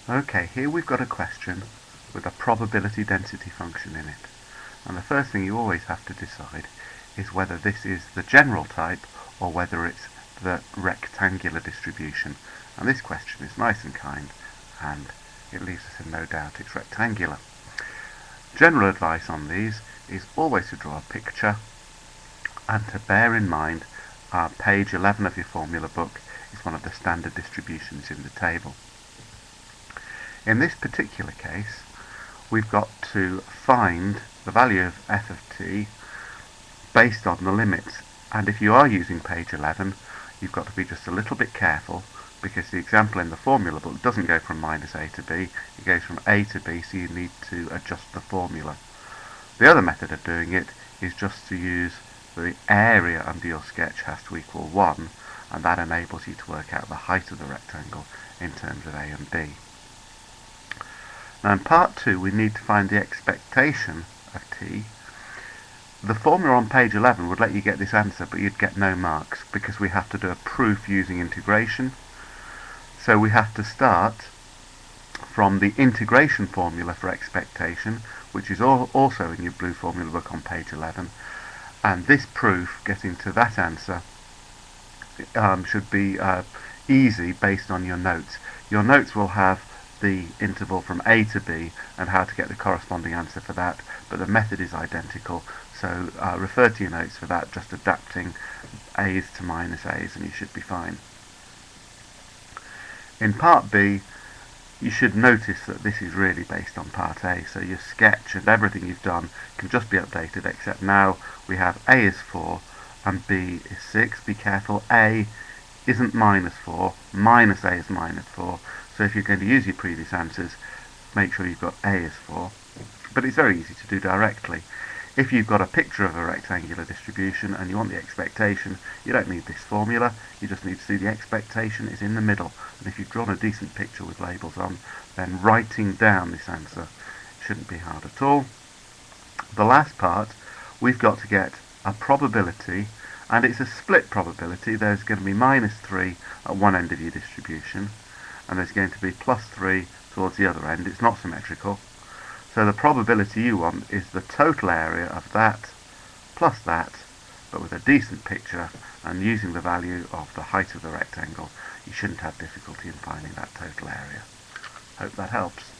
Okay, here we've got a question with a probability density function in it. And the first thing you always have to decide is whether this is the general type or whether it's the rectangular distribution. And this question is nice and kind, and it leaves us in no doubt it's rectangular. General advice on these is always to draw a picture and to bear in mind page 11 of your formula book is one of the standard distributions in the table. In this particular case, we've got to find the value of f of t based on the limits. And if you are using page 11, you've got to be just a little bit careful, because the example in the formula book doesn't go from minus a to b, it goes from a to b, so you need to adjust the formula. The other method of doing it is just to use the area under your sketch has to equal 1, and that enables you to work out the height of the rectangle in terms of a and b. Now in part 2 we need to find the expectation of t. The formula on page 11 would let you get this answer, but you'd get no marks because we have to do a proof using integration. So we have to start from the integration formula for expectation, which is also in your blue formula book on page 11, and this proof getting to that answer should be easy based on your notes. Your notes will have the interval from a to b and how to get the corresponding answer for that, but the method is identical, so refer to your notes for that, just adapting a's to minus a's and you should be fine. In part b, you should notice that this is really based on part a, so your sketch and everything you've done can just be updated, except now we have a is 4 and b is 6. Be careful, a isn't minus 4, minus a is minus 4, so if you're going to use your previous answers, make sure you've got a is 4. But it's very easy to do directly. If you've got a picture of a rectangular distribution and you want the expectation, you don't need this formula, you just need to see the expectation is in the middle. And if you've drawn a decent picture with labels on, then writing down this answer shouldn't be hard at all. The last part, we've got to get a probability, and it's a split probability. There's going to be minus 3 at one end of your distribution, and there's going to be plus 3 towards the other end. It's not symmetrical. So the probability you want is the total area of that plus that, but with a decent picture and using the value of the height of the rectangle. You shouldn't have difficulty in finding that total area. Hope that helps.